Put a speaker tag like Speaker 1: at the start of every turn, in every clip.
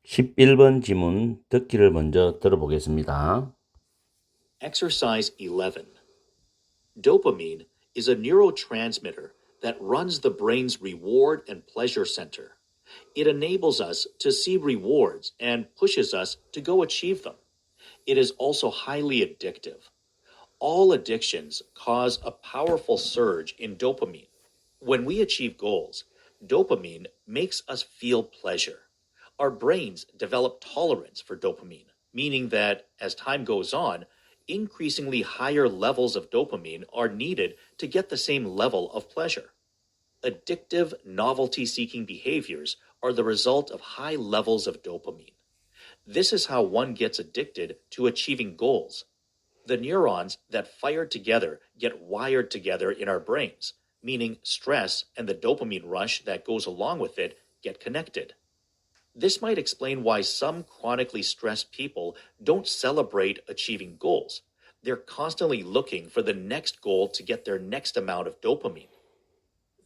Speaker 1: 11번 지문 듣기를 먼저 들어보겠습니다.
Speaker 2: Exercise 11. Dopamine is a neurotransmitter that runs the brain's reward and pleasure center. It enables us to see rewards and pushes us to go achieve them. It is also highly addictive. All addictions cause a powerful surge in dopamine. When we achieve goals, dopamine makes us feel pleasure. Our brains develop tolerance for dopamine, meaning that as time goes on, increasingly higher levels of dopamine are needed to get the same level of pleasure. Addictive, novelty seeking behaviors are the result of high levels of dopamine. This is how one gets addicted to achieving goals. The neurons that fire together get wired together in our brains, meaning stress and the dopamine rush that goes along with it get connected. This might explain why some chronically stressed people don't celebrate achieving goals. They're constantly looking for the next goal to get their next amount of dopamine.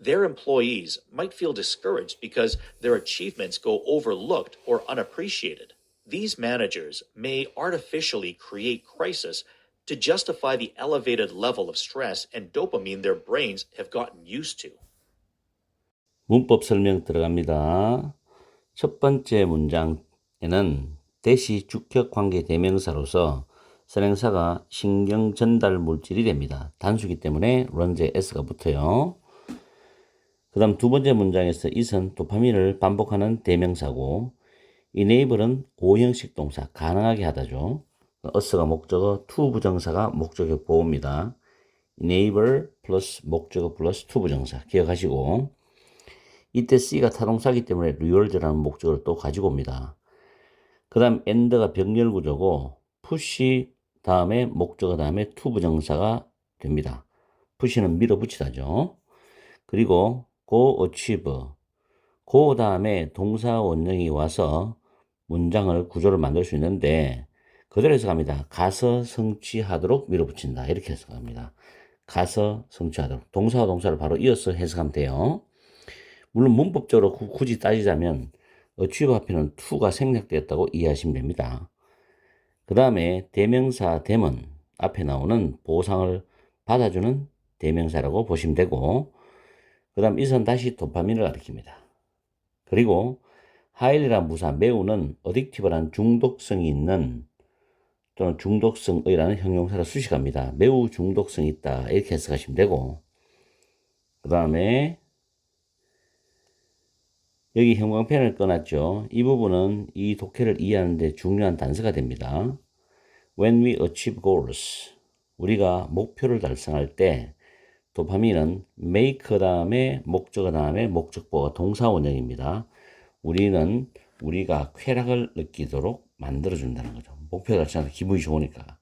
Speaker 2: Their employees might feel discouraged because their achievements go overlooked or unappreciated. These managers may artificially create crisis to justify the elevated level of stress and dopamine their brains have gotten used to.
Speaker 1: 문법 설명 들어갑니다. 첫 번째 문장에는 대시 주격 관계 대명사로서 선행사가 신경 전달 물질이 됩니다. 단수기 때문에 런즈에 s가 붙어요. 그 다음 두 번째 문장에서 it은 도파민을 반복하는 대명사고 enable은 오형식 동사 가능하게 하다죠. us가 목적어, to 부정사가 목적어 보호입니다. enable 플러스 목적어 플러스 to 부정사 기억하시고 이때 C가 타동사기 때문에 reward라는 목적어를 또 가지고 옵니다. 그 다음 end가 병렬 구조고 push 다음에 목적어 다음에 to 부정사가 됩니다. push는 밀어붙이다죠. 그리고 go achieve go 다음에 동사 원형이 와서 문장을 구조를 만들 수 있는데 그대로 해석합니다. 가서 성취하도록 밀어붙인다 이렇게 해석합니다. 가서 성취하도록 동사와 동사를 바로 이어서 해석하면 돼요. 물론 문법적으로 굳이 따지자면 achieve 앞에는 to가 생략되었다고 이해하시면 됩니다. 그 다음에 대명사 them은 앞에 나오는 보상을 받아주는 대명사라고 보시면 되고 그 다음 it은 다시 도파민을 가리킵니다. 그리고 highly란 부사 매우는 addictive란 중독성이 있는 또는 중독성의라는 형용사를 수식합니다. 매우 중독성이 있다 이렇게 해석하시면 되고 그 다음에 여기 형광펜을 꺼놨죠. 이 부분은 이 독해를 이해하는 데 중요한 단서가 됩니다. When we achieve goals 우리가 목표를 달성할 때 도파민은 make 다음에 목적어 다음에 목적보가 동사 원형입니다. 우리가 쾌락을 느끼도록 만들어준다는 거죠. 목표 달성할 때 기분이 좋으니까.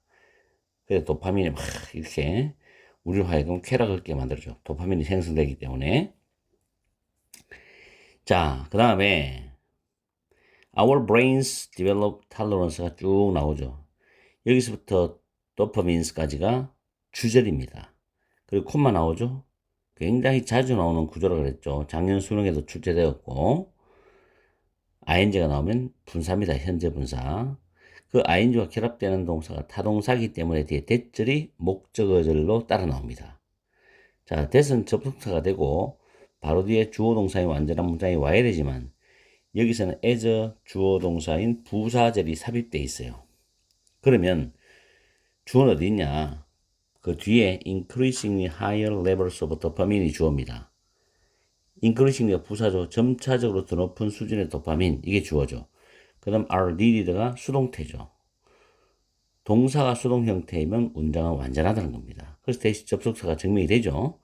Speaker 1: 그래서 도파민이 막 이렇게 우리를 하여금 쾌락을 느끼게 만들어줘. 도파민이 생성되기 때문에. 자, 그 다음에 Our brains develop tolerance가 쭉 나오죠. 여기서부터 dopamines까지가 주절입니다. 그리고 콤마 나오죠. 굉장히 자주 나오는 구조라고 그랬죠. 작년 수능에도 출제되었고 ing가 나오면 분사입니다. 현재 분사. 그 ing와 결합되는 동사가 타동사이기 때문에 뒤에 대절이 목적어절로 따라 나옵니다. 자, that은 접속사가 되고 바로 뒤에 주어 동사의 완전한 문장이 와야 되지만 여기서는 as 주어 동사인 부사절이 삽입되어 있어요. 그러면 주어는 어디 있냐? 그 뒤에 increasingly higher levels of dopamine이 주어입니다. increasingly가 부사죠. 점차적으로 더 높은 수준의 도파민 이게 주어죠. 그 다음 are needed가 수동태죠. 동사가 수동 형태이면 문장은 완전하다는 겁니다. 그래서 대신 접속사가 증명이 되죠.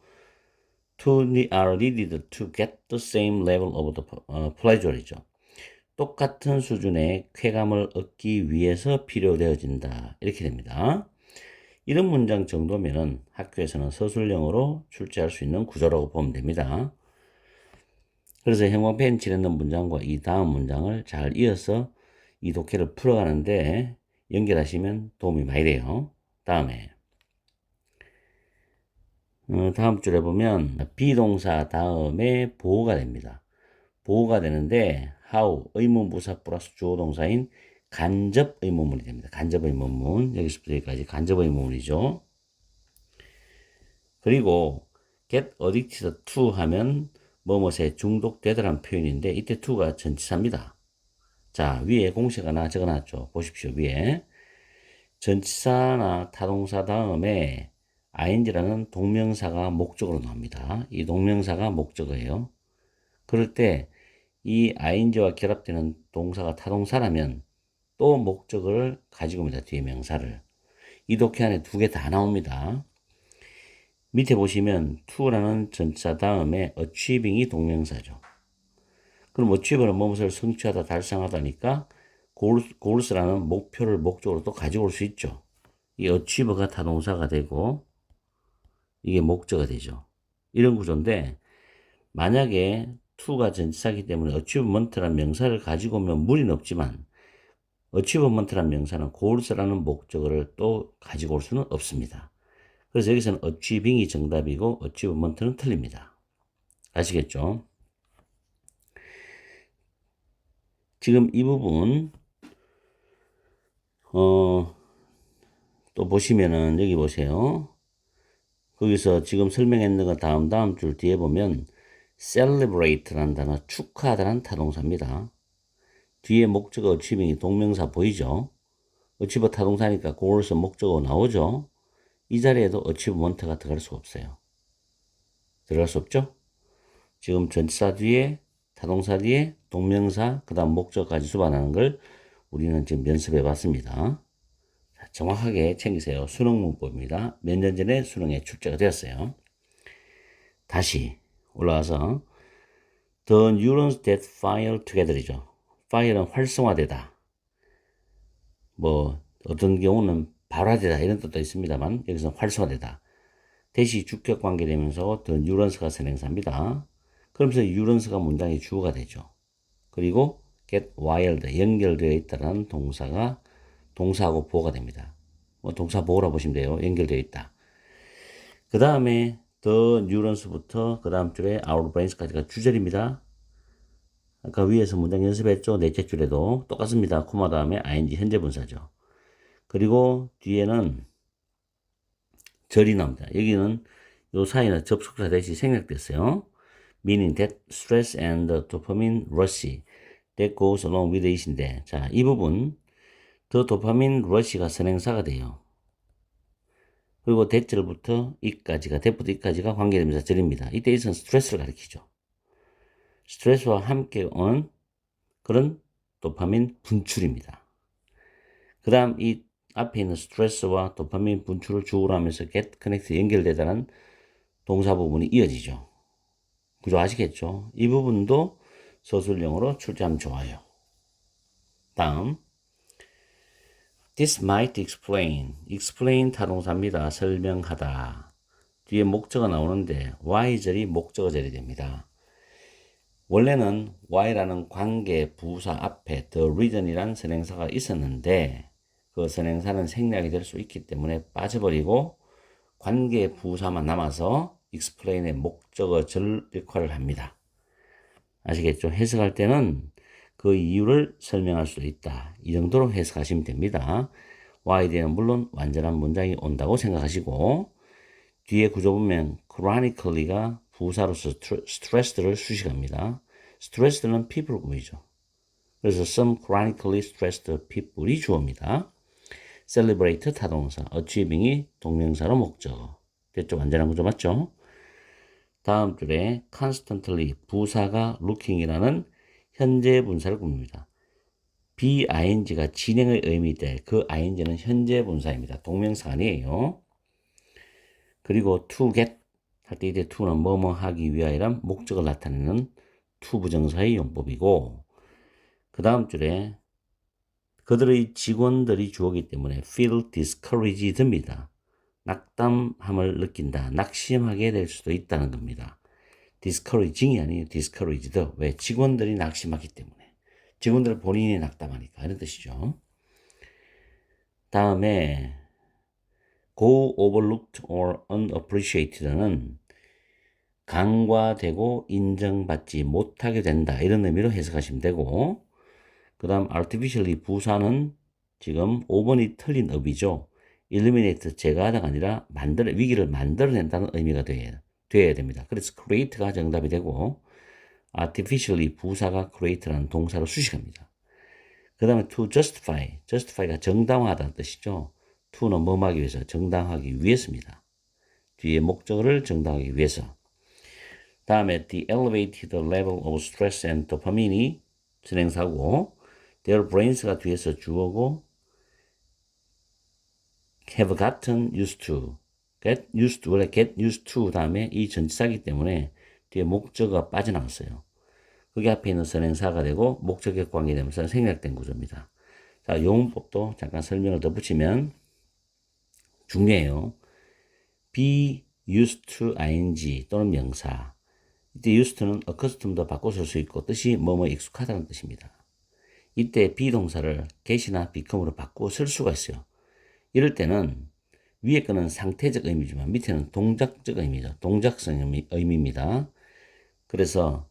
Speaker 1: are needed to get the same level of the pleasure이죠. 똑같은 수준의 쾌감을 얻기 위해서 필요되어진다. 이렇게 됩니다. 이런 문장 정도면은 학교에서는 서술형으로 출제할 수 있는 구조라고 보면 됩니다. 그래서 형광펜 칠했는 문장과 이 다음 문장을 잘 이어서 이 독해를 풀어가는데 연결하시면 도움이 많이 돼요. 다음에 다음 줄에 보면 비동사 다음에 보호가 됩니다. 보호가 되는데 how 의문부사 플러스 주어 동사인 간접 의문문이 됩니다. 간접 의문문. 여기서부터 여기까지 간접 의문문이죠. 그리고 get addicted to 하면 뭐뭐에 중독되다라는 표현인데 이때 to가 전치사입니다. 자, 위에 공식 하나 적어놨죠. 보십시오. 위에 전치사나 타동사 다음에 ing라는 동명사가 목적으로 나옵니다. 이 동명사가 목적어예요. 그럴 때 이 ing와 결합되는 동사가 타동사라면 또 목적어를 가지고 옵니다. 뒤에 명사를. 이 독해 안에 두 개 다 나옵니다. 밑에 보시면 to라는 전치사 다음에 achieving이 동명사죠. 그럼 achieve는 무엇을 성취하다, 달성하다니까 goals라는 목표를 목적으로 또 가지고 올 수 있죠. 이 achieve가 타동사가 되고 이게 목적어가 되죠. 이런 구조인데 만약에 to가 전치사이기 때문에 achievement라는 명사를 가지고 오면 무리는 없지만 achievement라는 명사는 goals라는 목적어를 또 가지고 올 수는 없습니다. 그래서 여기서는 achieving이 정답이고 achievement는 틀립니다. 아시겠죠? 지금 이 부분 또 보시면은 여기 보세요. 거기서 지금 설명했는 거 다음 줄 뒤에 보면 celebrate라는 단어, 축하하다는 타동사입니다. 뒤에 목적어 achieving이 동명사 보이죠? achieve 타동사니까 goals 목적어 나오죠? 이 자리에도 achievement가 들어갈 수 없어요. 들어갈 수 없죠? 지금 전치사 뒤에 타동사 뒤에 동명사 그 다음 목적까지 수반하는 걸 우리는 지금 연습해 봤습니다. 정확하게 챙기세요. 수능 문법입니다. 몇 년 전에 수능에 출제가 되었어요. 다시 올라와서 The neurons that fire together이죠. fire는 활성화되다. 뭐 어떤 경우는 발화되다 이런 뜻도 있습니다만 여기서는 활성화되다. 대시 주격 관계되면서 the neurons가 선행사입니다. 그러면서 neurons가 문장의 주어가 되죠. 그리고 get wild 연결되어 있다는 동사가 동사하고 보호가 됩니다. 뭐 동사 보호라 보시면 돼요. 연결되어 있다. 그 다음에 the neurons부터 그 다음 줄에 our brains까지가 주절입니다. 아까 위에서 문장 연습했죠. 넷째 줄에도 똑같습니다. 코마 다음에 ing 현재 분사죠. 그리고 뒤에는 절이 나옵니다. 여기는 요 사이는 접속사 대시 생략됐어요. meaning that stress and dopamine rush that goes along with it인데, 자, 이 부분 더 도파민 러시가 선행사가 돼요. 그리고 대절부터 이까지가 대부터 이까지가 관계되면서 절입니다. 이때 있어서 스트레스를 가리키죠. 스트레스와 함께 오는 그런 도파민 분출입니다. 그 다음 이 앞에 있는 스트레스와 도파민 분출을 주어로 하면서 get connect 연결되다는 동사 부분이 이어지죠. 그죠? 아시겠죠? 이 부분도 서술형으로 출제하면 좋아요. 다음 This might explain. explain 타동사입니다. 설명하다. 뒤에 목적어 나오는데 y절이 목적어절이 됩니다. 원래는 y라는 관계 부사 앞에 the reason이라는 선행사가 있었는데 그 선행사는 생략이 될 수 있기 때문에 빠져버리고 관계 부사만 남아서 explain의 목적어절 역할을 합니다. 아시겠죠? 해석할 때는 그 이유를 설명할 수 있다. 이 정도로 해석하시면 됩니다. y에 대한 물론 완전한 문장이 온다고 생각하시고 뒤에 구조 보면 chronically가 부사로서 stressed를 수식합니다. stressed는 people이죠. 그래서 some chronically stressed people이 주어입니다. celebrate 타동사, achieving이 동명사로 목적어. 됐죠? 완전한 구조 맞죠? 다음 줄에 constantly 부사가 looking이라는 현재 분사를 꾸밉니다. BING가 진행의 의미인데 그 ING는 현재 분사입니다. 동명사 아니에요. 그리고 to get 할 때 이때 to는 뭐뭐 하기 위하여란 목적을 나타내는 to 부정사의 용법이고 그 다음 줄에 그들의 직원들이 주어기 때문에 feel discouraged입니다. 낙담함을 느낀다. 낙심하게 될 수도 있다는 겁니다. discouraging이 아니에요. discouraged. 왜? 직원들이 낙심하기 때문에. 직원들 본인이 낙담하니까 이런 뜻이죠. 다음에 go overlooked or unappreciated는 간과되고 인정받지 못하게 된다. 이런 의미로 해석하시면 되고, 그 다음 artificially 부사는 지금 5번이 틀린 어휘죠. eliminate 제거하다가 아니라 위기를 만들어낸다는 의미가 되어야 됩니다. 그래서 create가 정답이 되고, artificially 부사가 create라는 동사로 수식합니다. 그 다음에 to justify가 정당화하다는 뜻이죠. to는 뭐하기 위해서, 정당하기 위해서입니다. 뒤에 목적어를 정당하기 위해서. 다음에 the elevated level of stress and dopamine이 진행사고, their brains가 뒤에서 주어고, have gotten used to, 원래 get used to 다음에 이 전치사기 때문에 뒤에 목적어가 빠져나갔어요. 그게 앞에 있는 선행사가 되고 목적격 관계되면서 생략된 구조입니다. 자, 용문법도 잠깐 설명을 더 붙이면 중요해요. be used to ing 또는 명사. 이때 used to는 accustom도 바꿔 쓸 수 있고 뜻이 뭐뭐 익숙하다는 뜻입니다. 이때 비동사를 get이나 become으로 바꾸어 쓸 수가 있어요. 이럴 때는 위에 거는 상태적 의미지만 밑에는 동작적 의미죠. 동작성 의미입니다. 그래서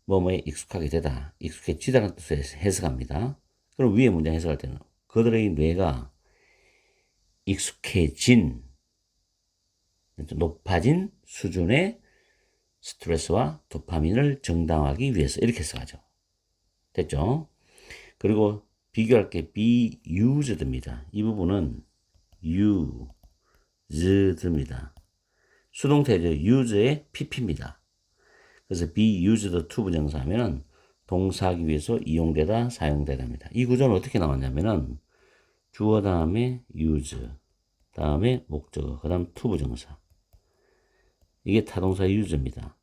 Speaker 1: 뭐뭐에 익숙하게 되다, 익숙해지다는 뜻으로 해석합니다. 그럼 위에 문장 해석할 때는 그들의 뇌가 익숙해진, 높아진 수준의 스트레스와 도파민을 정당화하기 위해서 이렇게 해석하죠. 됐죠? 그리고 비교할 게 be used입니다. 이 부분은 used입니다. 수동태죠. use의 pp입니다. 그래서 be used to 부정사하면은 동사하기 위해서 이용되다, 사용되다입니다. 이 구조는 어떻게 나왔냐면은 주어 다음에 use, 다음에 목적어, 그 다음 to 부정사. 이게 타동사 use입니다.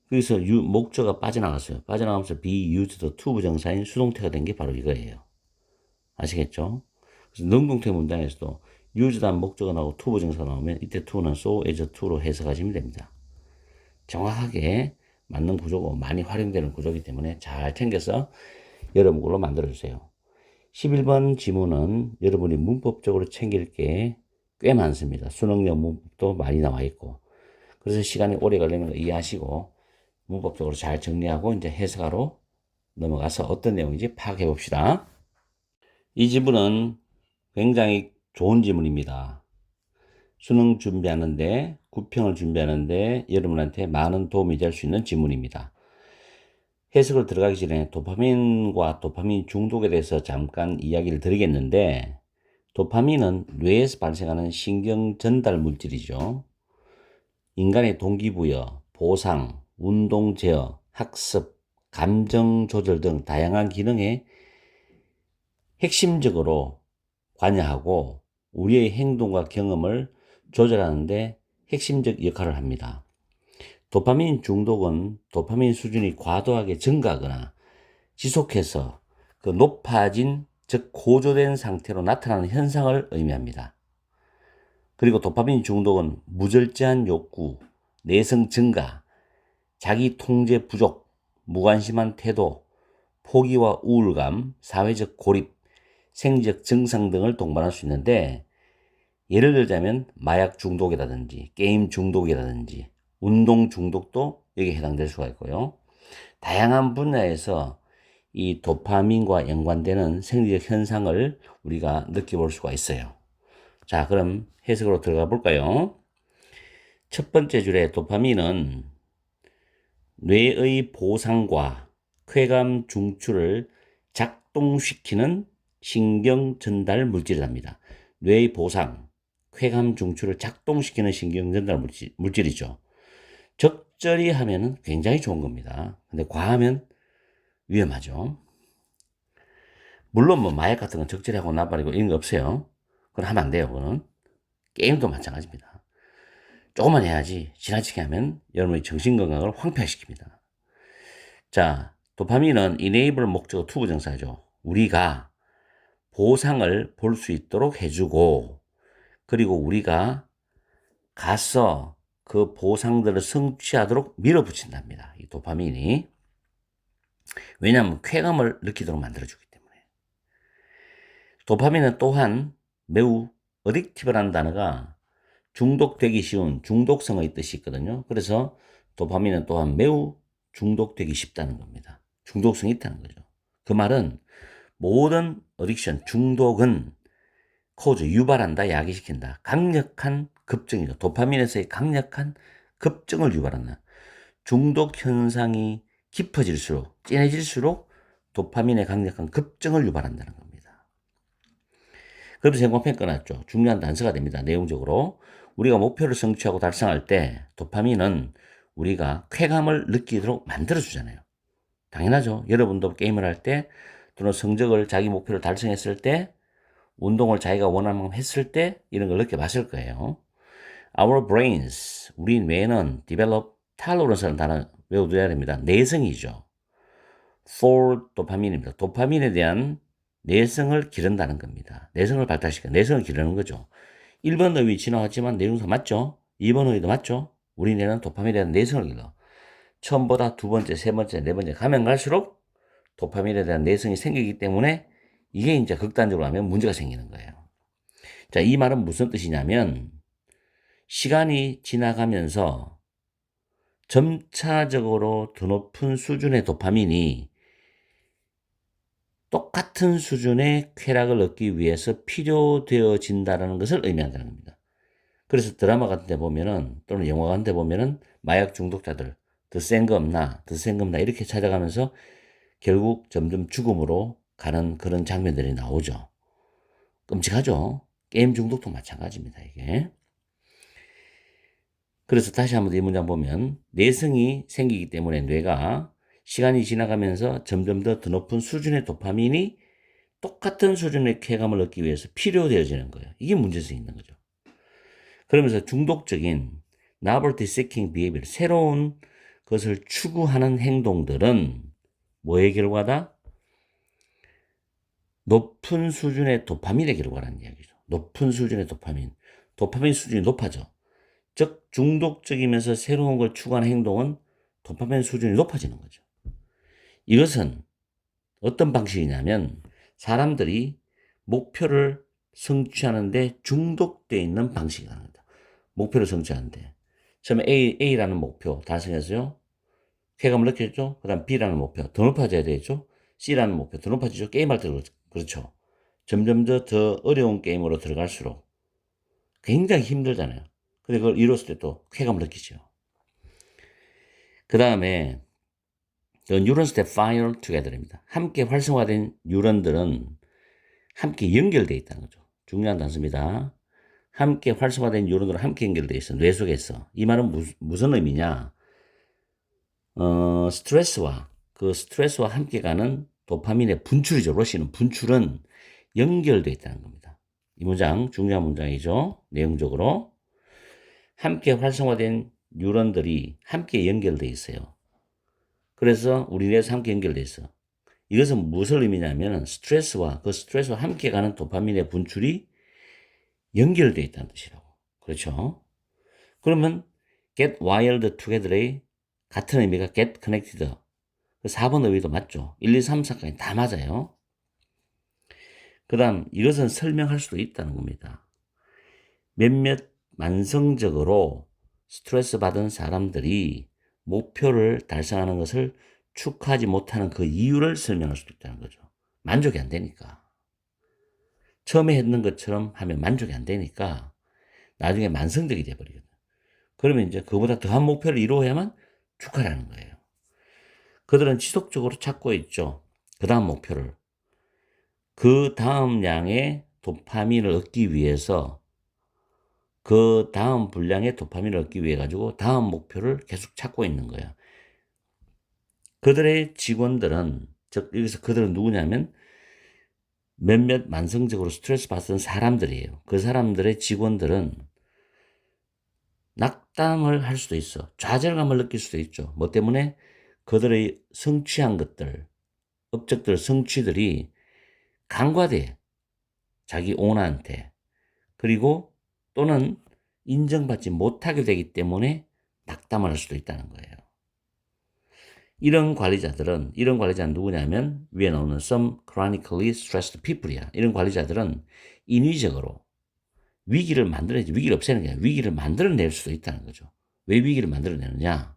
Speaker 1: 그래서 목적어가 빠져나갔어요. 빠져나가면서 be used to 부정사인 수동태가 된 게 바로 이거예요. 아시겠죠? 그래서 능동태 문장에서도 use 다음 목적어 나오고 to 부정사 나오면 이때 to는 so as to로 해석하시면 됩니다. 정확하게 맞는 구조고 많이 활용되는 구조이기 때문에 잘 챙겨서 여러분 걸로 만들어주세요. 11번 지문은 여러분이 문법적으로 챙길 게 꽤 많습니다. 수능형 문법도 많이 나와 있고, 그래서 시간이 오래 걸리는 거 이해하시고 문법적으로 잘 정리하고 이제 해석하러 넘어가서 어떤 내용인지 파악해 봅시다. 이 지문은 굉장히 좋은 지문입니다. 수능 준비하는데, 구평을 준비하는데 여러분한테 많은 도움이 될 수 있는 지문입니다. 해석을 들어가기 전에 도파민과 도파민 중독에 대해서 잠깐 이야기를 드리겠는데, 도파민은 뇌에서 발생하는 신경 전달 물질이죠. 인간의 동기부여, 보상, 운동 제어, 학습, 감정 조절 등 다양한 기능에 핵심적으로 관여하고 우리의 행동과 경험을 조절하는데 핵심적 역할을 합니다. 도파민 중독은 도파민 수준이 과도하게 증가하거나 지속해서 그 높아진, 즉 고조된 상태로 나타나는 현상을 의미합니다. 그리고 도파민 중독은 무절제한 욕구, 내성 증가, 자기 통제 부족, 무관심한 태도, 포기와 우울감, 사회적 고립, 생리적 증상 등을 동반할 수 있는데, 예를 들자면 마약 중독이라든지 게임 중독이라든지 운동 중독도 여기에 해당될 수가 있고요. 다양한 분야에서 이 도파민과 연관되는 생리적 현상을 우리가 느껴볼 수가 있어요. 자, 그럼 해석으로 들어가 볼까요? 첫 번째 줄에 도파민은 뇌의 보상과 쾌감 중추를 작동시키는 신경 전달 물질이랍니다. 뇌의 보상, 쾌감 중추를 작동시키는 신경 전달 물질이죠. 적절히 하면은 굉장히 좋은 겁니다. 근데 과하면 위험하죠. 물론 뭐 마약 같은 건 적절히 하고 나발이고 이런 거 없어요. 그건 하면 안 돼요. 그거는 게임도 마찬가지입니다. 조금만 해야지 지나치게 하면 여러분의 정신건강을 황폐화시킵니다. 자, 도파민은 enable 목적어 to 부정사죠. 우리가 보상을 볼 수 있도록 해주고, 그리고 우리가 가서 그 보상들을 성취하도록 밀어붙인답니다. 이 도파민이. 왜냐하면 쾌감을 느끼도록 만들어주기 때문에. 도파민은 또한 매우 어딕티브라는 단어가 중독되기 쉬운 중독성의 뜻이 있거든요. 그래서 도파민은 또한 매우 중독되기 쉽다는 겁니다. 중독성이 있다는 거죠. 그 말은 모든 어딕션, 중독은 코즈, 유발한다, 야기시킨다. 강력한 급증이죠. 도파민에서의 강력한 급증을 유발한다. 중독 현상이 깊어질수록, 진해질수록 도파민의 강력한 급증을 유발한다는 겁니다. 그래서 생각펜 꺼놨죠. 중요한 단서가 됩니다. 내용적으로. 우리가 목표를 성취하고 달성할 때 도파민은 우리가 쾌감을 느끼도록 만들어주잖아요. 당연하죠. 여러분도 게임을 할 때 또는 성적을 자기 목표를 달성했을 때 운동을 자기가 원하는 만큼 했을 때 이런 걸 느껴봤을 거예요. Our brains, 우리 뇌는 develop tolerance라는 단어 외워둬야 됩니다. 내성이죠. For 도파민입니다. 도파민에 대한 내성을 기른다는 겁니다. 내성을 발달시켜 내성을 기르는 거죠. 1번 의의 지나왔지만 내용서 맞죠? 2번 의의도 맞죠? 우리 뇌는 도파민에 대한 내성을 길러. 처음보다 두 번째, 세 번째, 네 번째 가면 갈수록 도파민에 대한 내성이 생기기 때문에 이게 이제 극단적으로 하면 문제가 생기는 거예요. 자, 이 말은 무슨 뜻이냐면 시간이 지나가면서 점차적으로 더 높은 수준의 도파민이 똑같은 수준의 쾌락을 얻기 위해서 필요되어진다는 것을 의미한다는 겁니다. 그래서 드라마 같은 데 보면은 또는 영화 같은 데 보면은 마약 중독자들 더 센 거 없나 더 센 거 없나 이렇게 찾아가면서 결국 점점 죽음으로 가는 그런 장면들이 나오죠. 끔찍하죠. 게임 중독도 마찬가지입니다. 이게. 그래서 다시 한번 이 문장 보면 내성이 생기기 때문에 뇌가 시간이 지나가면서 점점 더 높은 수준의 도파민이 똑같은 수준의 쾌감을 얻기 위해서 필요되어지는 거예요. 이게 문제성이 있는 거죠. 그러면서 중독적인 novelty seeking behavior, 새로운 것을 추구하는 행동들은 뭐의 결과다? 높은 수준의 도파민의 결과라는 이야기죠. 높은 수준의 도파민. 도파민 수준이 높아져. 즉 중독적이면서 새로운 걸 추구하는 행동은 도파민 수준이 높아지는 거죠. 이것은 어떤 방식이냐면 사람들이 목표를 성취하는데 중독되어 있는 방식이라는 겁니다. 목표를 성취하는데 처음에 A라는 목표 달성했어요. 쾌감을 느꼈죠. 그 다음 B라는 목표 더 높아져야 되겠죠. C라는 목표 더 높아지죠. 게임할 때 그렇죠. 점점 더 어려운 게임으로 들어갈수록 굉장히 힘들잖아요. 근데 그걸 이뤘을 때 또 쾌감을 느끼죠. 그 다음에 neurons that fire together입니다. 함께 활성화된 뉴런들은 함께 연결되어 있다는 거죠. 중요한 단서입니다. 함께 활성화된 뉴런들은 함께 연결되어 있어. 뇌 속에서. 이 말은 무슨 의미냐? 스트레스와 함께 가는 도파민의 분출이죠. 러시는 분출은 연결되어 있다는 겁니다. 이 문장 중요한 문장이죠. 내용적으로. 함께 활성화된 뉴런들이 함께 연결되어 있어요. 그래서 우리 뇌에서 함께 연결되어 있어. 이것은 무슨 의미냐면 스트레스와 함께 가는 도파민의 분출이 연결되어 있다는 뜻이라고. 그렇죠? 그러면 get wired together의 같은 의미가 get connected. 4번 의미도 맞죠? 1, 2, 3, 4까지 다 맞아요. 그 다음 이것은 설명할 수도 있다는 겁니다. 몇몇 만성적으로 스트레스 받은 사람들이 목표를 달성하는 것을 축하하지 못하는 그 이유를 설명할 수도 있다는 거죠. 만족이 안 되니까. 처음에 했는 것처럼 하면 만족이 안 되니까 나중에 만성적이 돼버리거든요. 그러면 이제 그보다 더한 목표를 이루어야만 축하라는 거예요. 그들은 지속적으로 찾고 있죠. 그 다음 목표를. 그 다음 양의 도파민을 얻기 위해서 그 다음 분량의 도파민을 얻기 위해 가지고 다음 목표를 계속 찾고 있는 거예요. 그들의 직원들은, 즉 여기서 그들은 누구냐면 몇몇 만성적으로 스트레스 받은 사람들이에요. 그 사람들의 직원들은 낙담을 할 수도 있어. 좌절감을 느낄 수도 있죠. 뭐 때문에? 그들의 성취한 것들, 업적들, 성취들이 간과돼. 자기 오너한테. 그리고 또는 인정받지 못하게 되기 때문에 낙담을 할 수도 있다는 거예요. 이런 관리자는 누구냐면 위에 나오는 some chronically stressed people이야. 이런 관리자들은 인위적으로 위기를 만들어내지, 위기를 없애는 게 아니라 위기를 만들어낼 수도 있다는 거죠. 왜 위기를 만들어내느냐?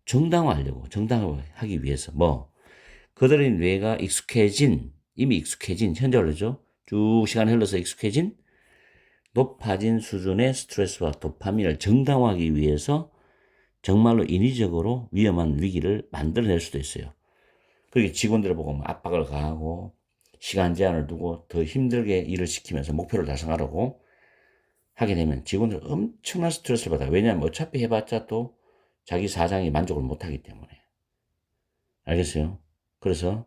Speaker 1: 정당화하기 위해서 그들의 뇌가 이미 익숙해진 현재로죠. 쭉 시간이 흘러서 익숙해진 높아진 수준의 스트레스와 도파민을 정당화하기 위해서 정말로 인위적으로 위험한 위기를 만들어낼 수도 있어요. 그렇게 직원들을 보고 압박을 가하고 시간 제한을 두고 더 힘들게 일을 시키면서 목표를 달성하라고 하게 되면 직원들 엄청난 스트레스를 받아요. 왜냐하면 어차피 해봤자 또 자기 사장이 만족을 못하기 때문에. 알겠어요? 그래서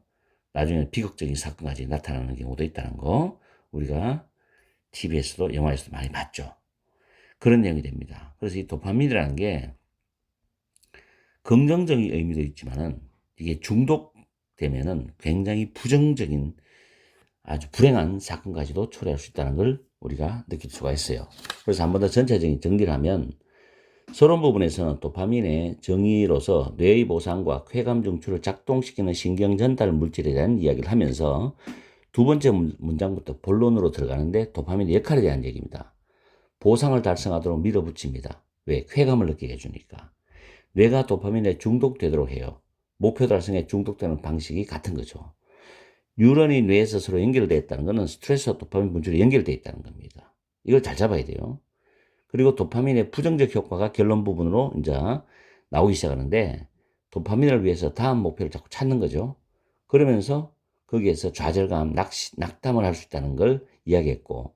Speaker 1: 나중에 비극적인 사건까지 나타나는 경우도 있다는 거 우리가 TV에서도 영화에서도 많이 봤죠. 그런 내용이 됩니다. 그래서 이 도파민이라는 게 긍정적인 의미도 있지만은 이게 중독되면은 굉장히 부정적인 아주 불행한 사건까지도 초래할 수 있다는 걸 우리가 느낄 수가 있어요. 그래서 한 번 더 전체적인 정리를 하면 서론 부분에서는 도파민의 정의로서 뇌의 보상과 쾌감 중추를 작동시키는 신경 전달 물질에 대한 이야기를 하면서 두 번째 문장부터 본론으로 들어가는데 도파민의 역할에 대한 얘기입니다. 보상을 달성하도록 밀어붙입니다. 왜? 쾌감을 느끼게 해주니까. 뇌가 도파민에 중독되도록 해요. 목표 달성에 중독되는 방식이 같은 거죠. 뉴런이 뇌에서 서로 연결되어 있다는 것은 스트레스와 도파민 분출이 연결되어 있다는 겁니다. 이걸 잘 잡아야 돼요. 그리고 도파민의 부정적 효과가 결론 부분으로 이제 나오기 시작하는데 도파민을 위해서 다음 목표를 자꾸 찾는 거죠. 그러면서 거기에서 좌절감, 낙담을 할 수 있다는 걸 이야기했고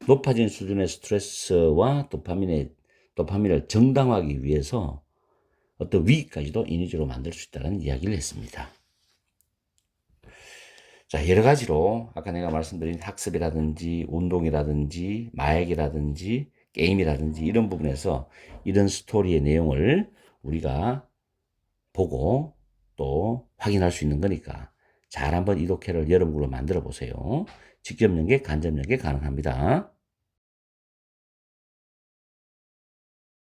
Speaker 1: 높아진 수준의 스트레스와 도파민을 정당화하기 위해서 어떤 위기까지도 인위적으로 만들 수 있다는 이야기를 했습니다. 자, 여러 가지로 아까 내가 말씀드린 학습이라든지 운동이라든지 마약이라든지 게임이라든지 이런 부분에서 이런 스토리의 내용을 우리가 보고 또 확인할 수 있는 거니까 잘 한번 이 독해를 여러분으로 만들어 보세요. 직접 연계, 간접 연계 가능합니다.